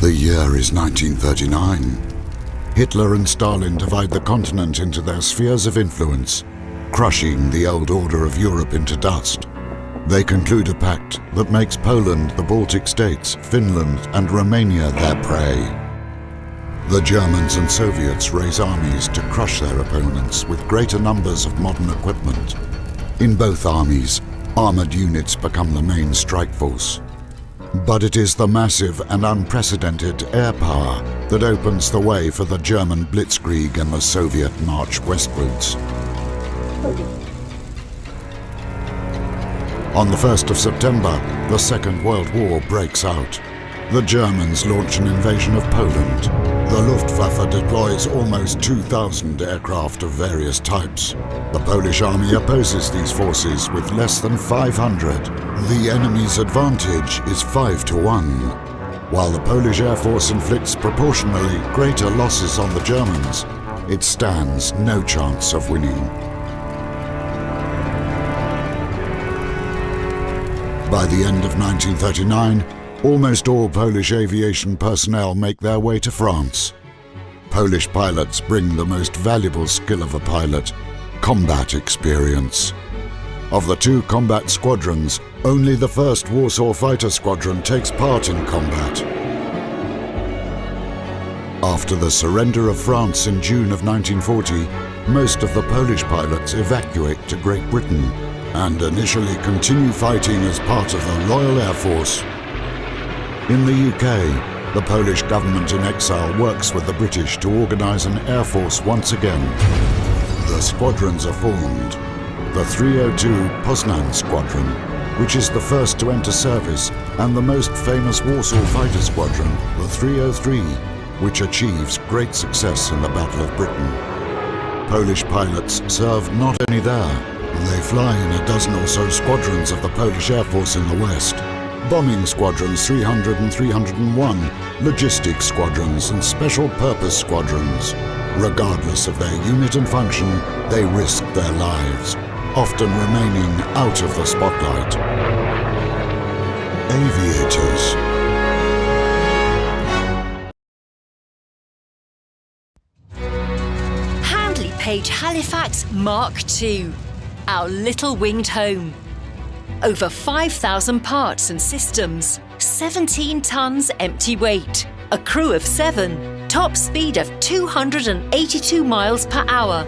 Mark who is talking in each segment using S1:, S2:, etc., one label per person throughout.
S1: The year is 1939. Hitler and Stalin divide the continent into their spheres of influence, crushing the old order of Europe into dust. They conclude a pact that makes Poland, the Baltic states, Finland and Romania their prey. The Germans and Soviets raise armies to crush their opponents with greater numbers of modern equipment. In both armies, armored units become the main strike force. But it is the massive and unprecedented air power that opens the way for the German blitzkrieg and the Soviet march westwards. On the 1st of September, the Second World War breaks out. The Germans launch an invasion of Poland. The Luftwaffe deploys almost 2,000 aircraft of various types. The Polish army opposes these forces with less than 500. The enemy's advantage is 5-1. While the Polish Air Force inflicts proportionally greater losses on the Germans, it stands no chance of winning. By the end of 1939, almost all Polish aviation personnel make their way to France. Polish pilots bring the most valuable skill of a pilot, combat experience. Of the two combat squadrons, only the 1st Warsaw Fighter Squadron takes part in combat. After the surrender of France in June of 1940, most of the Polish pilots evacuate to Great Britain and initially continue fighting as part of the Royal Air Force. In the UK, the Polish government in exile works with the British to organise an air force once again. The squadrons are formed. The 302 Poznan Squadron, which is the first to enter service, and the most famous Warsaw Fighter Squadron, the 303, which achieves great success in the Battle of Britain. Polish pilots serve not only there, they fly in a dozen or so squadrons of the Polish Air Force in the West. Bombing squadrons 300 and 301, logistics squadrons and special purpose squadrons. Regardless of their unit and function, they risk their lives, often remaining out of the spotlight. Aviators.
S2: Handley Page Halifax Mark II, our little winged home. Over 5,000 parts and systems, 17 tons empty weight, a crew of 7, top speed of 282 miles per hour.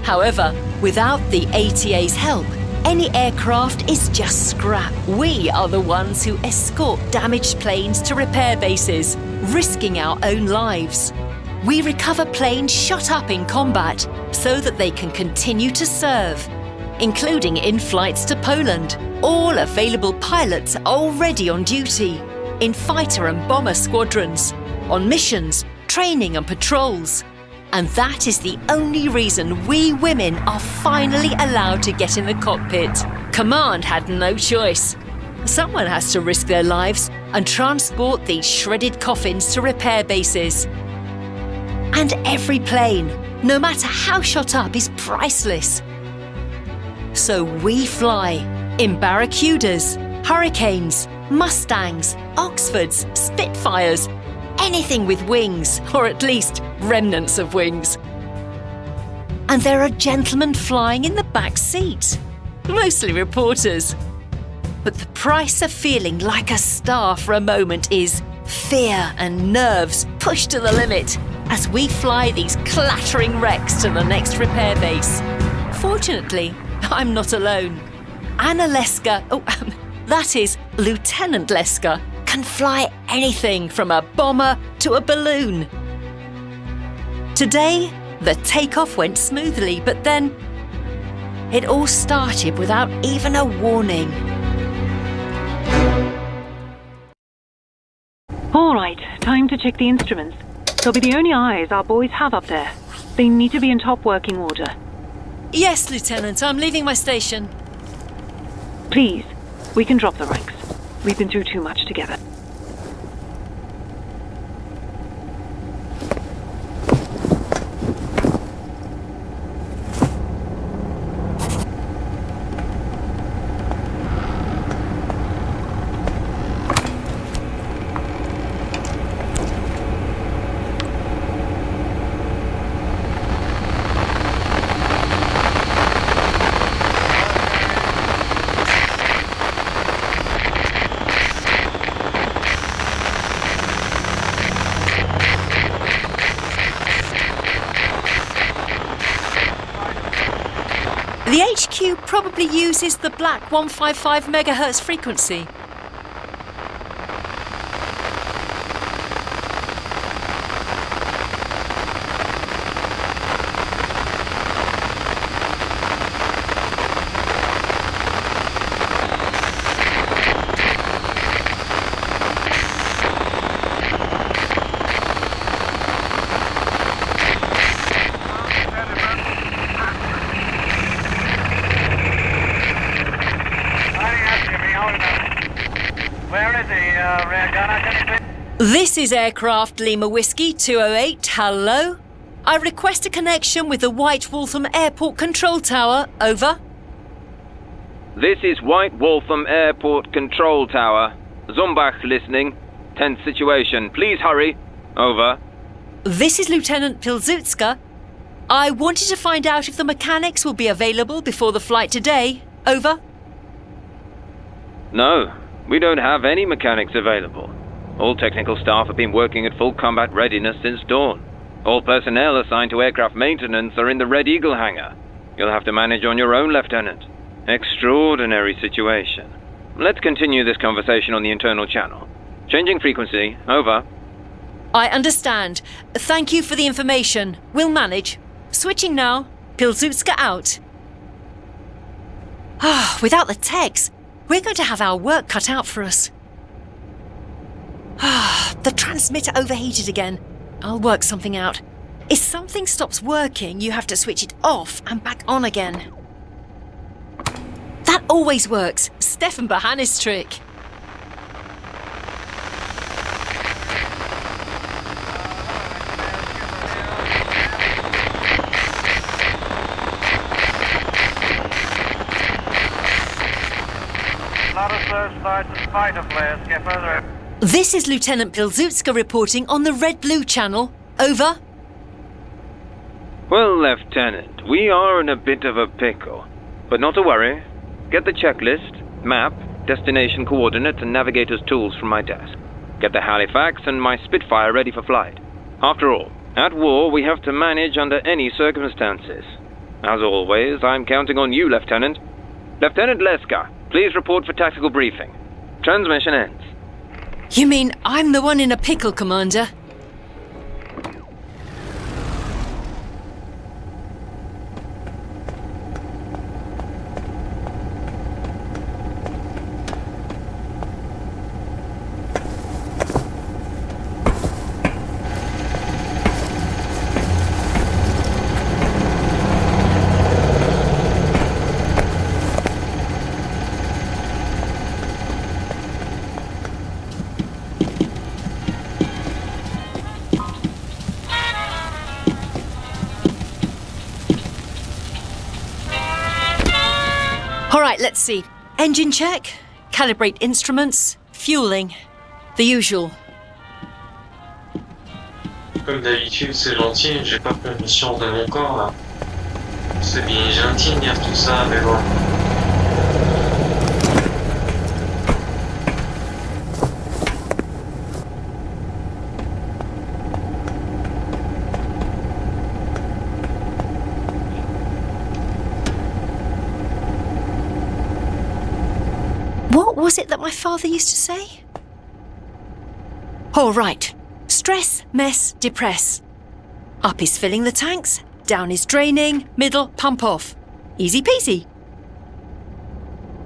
S2: However, without the ATA's help, any aircraft is just scrap. We are the ones who escort damaged planes to repair bases, risking our own lives. We recover planes shot up in combat so that they can continue to serve, including in flights to Poland. All available pilots are already on duty, in fighter and bomber squadrons, on missions, training and patrols. And that is the only reason we women are finally allowed to get in the cockpit. Command had no choice. Someone has to risk their lives and transport these shredded coffins to repair bases. And every plane, no matter how shot up, is priceless. So we fly in Barracudas, Hurricanes, Mustangs, Oxfords, Spitfires, anything with wings, or at least remnants of wings. And there are gentlemen flying in the back seat, mostly reporters. But the price of feeling like a star for a moment is fear and nerves pushed to the limit as we fly these clattering wrecks to the next repair base. Fortunately, I'm not alone. Anna Leska, that is Lieutenant Leska, can fly anything from a bomber to a balloon. Today, the takeoff went smoothly, but then it all started without even a warning.
S3: All right, time to check the instruments. They'll be the only eyes our boys have up there. They need to be in top working order.
S2: Yes, Lieutenant, I'm leaving my station.
S3: Please, we can drop the ranks. We've been through too much together.
S2: probably uses the black 155 megahertz frequency. This is aircraft Lima Whiskey 208, hello? I request a connection with the White Waltham Airport Control Tower, over.
S4: This is White Waltham Airport Control Tower. Zumbach listening. Tense situation. Please hurry. Over.
S2: This is Lieutenant Pilsudska. I wanted to find out if the mechanics will be available before the flight today, over.
S4: No, we don't have any mechanics available. All technical staff have been working at full combat readiness since dawn. All personnel assigned to aircraft maintenance are in the Red Eagle hangar. You'll have to manage on your own, Lieutenant. Extraordinary situation. Let's continue this conversation on the internal channel. Changing frequency, over.
S2: I understand. Thank you for the information. We'll manage. Switching now. Pilsudska out. Without the techs, we're going to have our work cut out for us. The transmitter overheated again. I'll work something out. If something stops working, you have to switch it off and back on again. That always works. Stefan Bahanis' trick. This is Lieutenant Pilsudska reporting on the Red-Blue channel. Over.
S4: Well, Lieutenant, we are in a bit of a pickle. But not to worry. Get the checklist, map, destination coordinates and navigator's tools from my desk. Get the Halifax and my Spitfire ready for flight. After all, at war we have to manage under any circumstances. As always, I'm counting on you, Lieutenant. Lieutenant Leska, please report for tactical briefing. Transmission ends.
S2: You mean I'm the one in a pickle, Commander? Alright, let's see. Engine check, calibrate instruments, fueling. The usual.
S5: Comme d'habitude, c'est gentil, j'ai pas conscience de mon corps là. C'est bien gentil de dire tout ça, mais bon.
S2: What was it that my father used to say? All right. Stress, mess, depress. Up is filling the tanks, down is draining, middle, pump off. Easy peasy.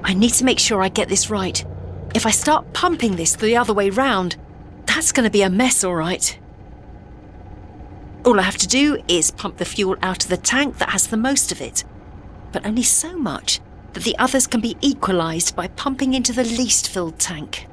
S2: I need to make sure I get this right. If I start pumping this the other way round, that's going to be a mess, all right. All I have to do is pump the fuel out of the tank that has the most of it, but only so much that the others can be equalised by pumping into the least filled tank.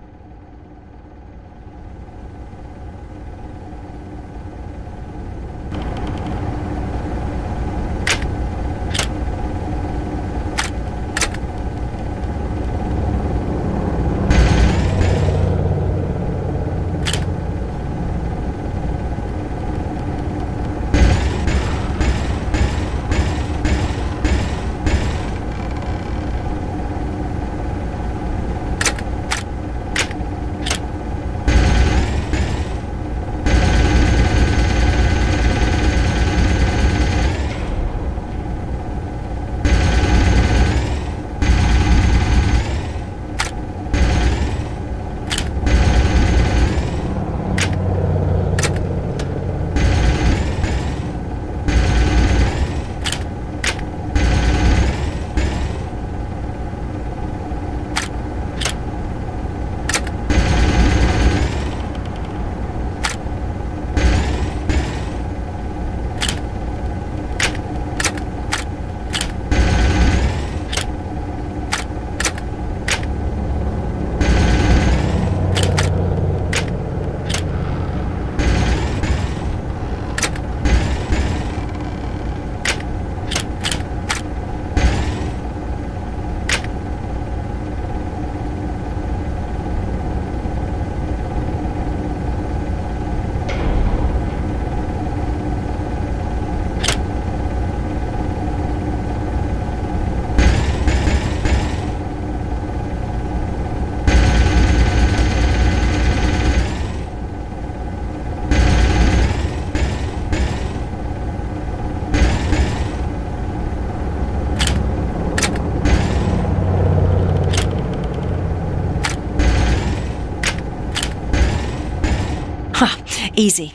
S2: Ha, easy.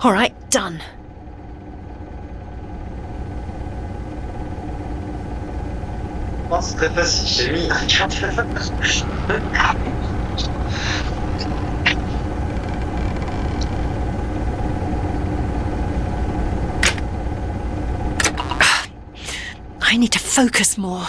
S2: All right, done.
S5: Oh, c'est très facile, j'ai mis.
S2: I need to focus more.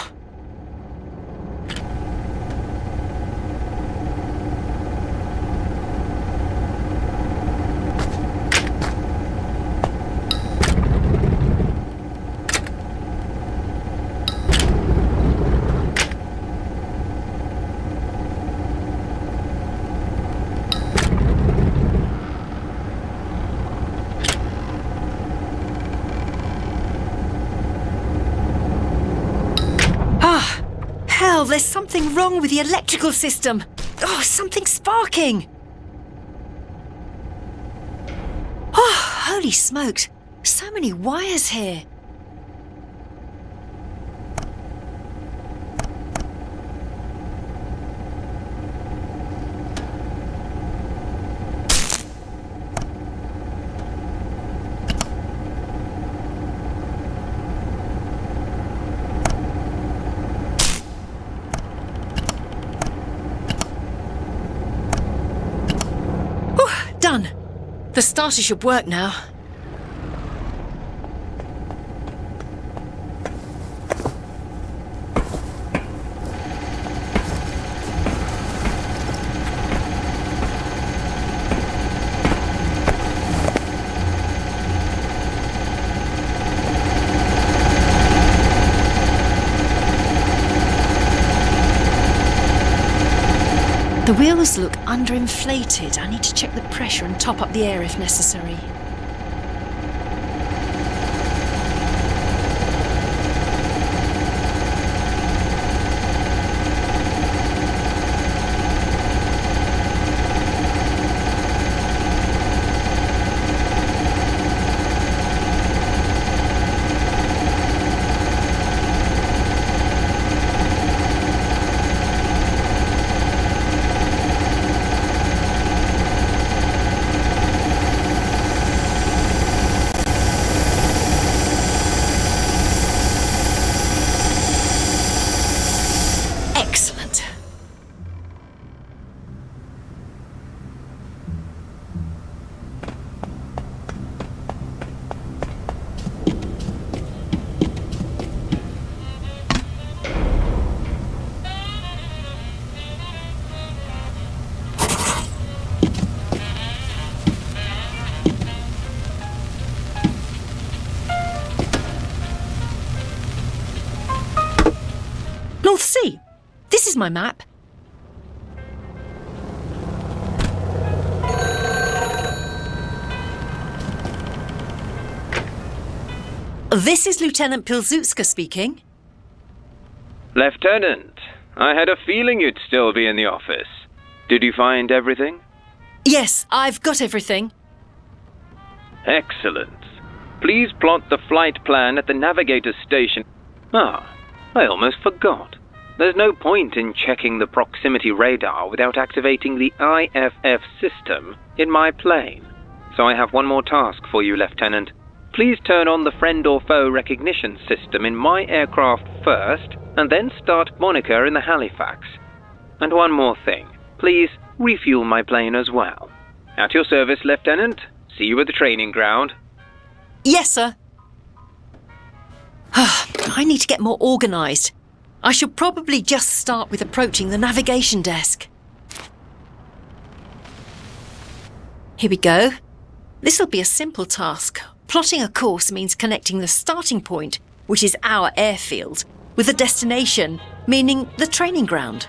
S2: Hell, there's something wrong with the electrical system. Oh, something's sparking. Oh, holy smokes. So many wires here. Done. The starter should work now. The wheels look underinflated. I need to check the pressure and top up the air if necessary. Excellent. North Sea. This is my map. This is Lieutenant Pilsudska speaking.
S4: Lieutenant, I had a feeling you'd still be in the office. Did you find everything?
S2: Yes, I've got everything.
S4: Excellent. Please plot the flight plan at the navigator's station. Ah, I almost forgot. There's no point in checking the proximity radar without activating the IFF system in my plane. So I have one more task for you, Lieutenant. Please turn on the friend or foe recognition system in my aircraft first, and then start monitor in the Halifax. And one more thing. Please refuel my plane as well. At your service, Lieutenant. See you at the training ground.
S2: Yes, sir. I need to get more organised. I should probably just start with approaching the navigation desk. Here we go. This'll be a simple task. Plotting a course means connecting the starting point, which is our airfield, with the destination, meaning the training ground.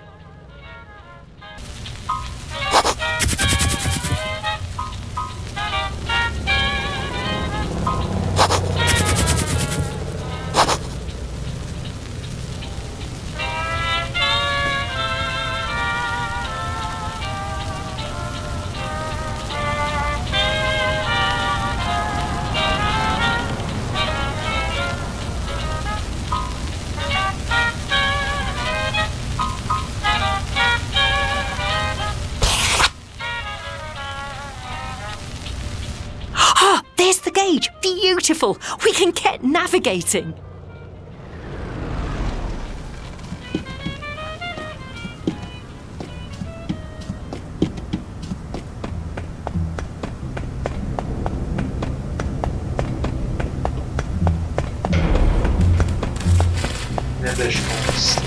S2: Adjust the gauge. Beautiful. We can get navigating.
S5: Eh ben, je pense.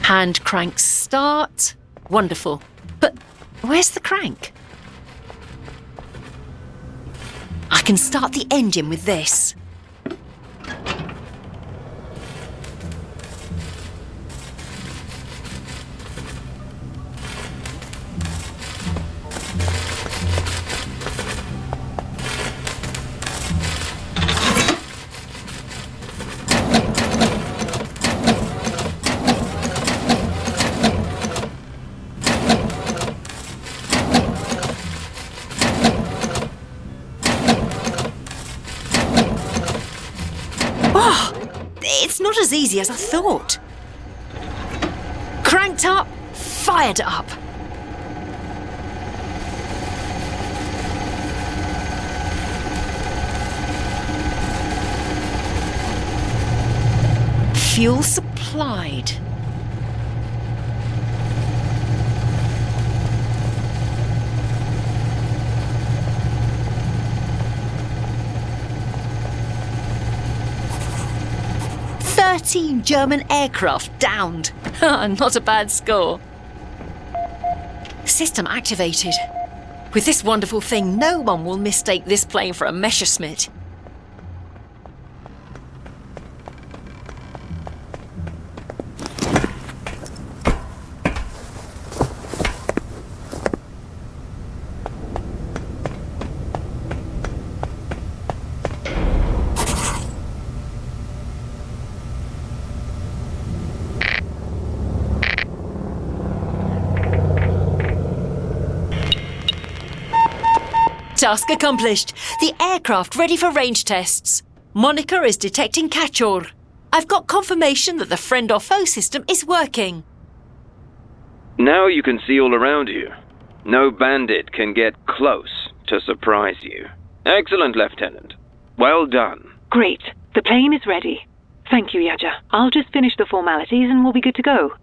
S2: Hand crank start. Wonderful. But where's the crank? I can start the engine with this. It's not as easy as I thought. Cranked up, fired up. Fuel supplied. German aircraft downed. Not a bad score. System activated. With this wonderful thing, no one will mistake this plane for a Messerschmitt. Task accomplished. The aircraft ready for range tests. Moniker is detecting catch-all. I've got confirmation that the friend or foe system is working.
S4: Now you can see all around you. No bandit can get close to surprise you. Excellent, Lieutenant. Well done.
S3: Great. The plane is ready. Thank you, Yaja. I'll just finish the formalities and we'll be good to go.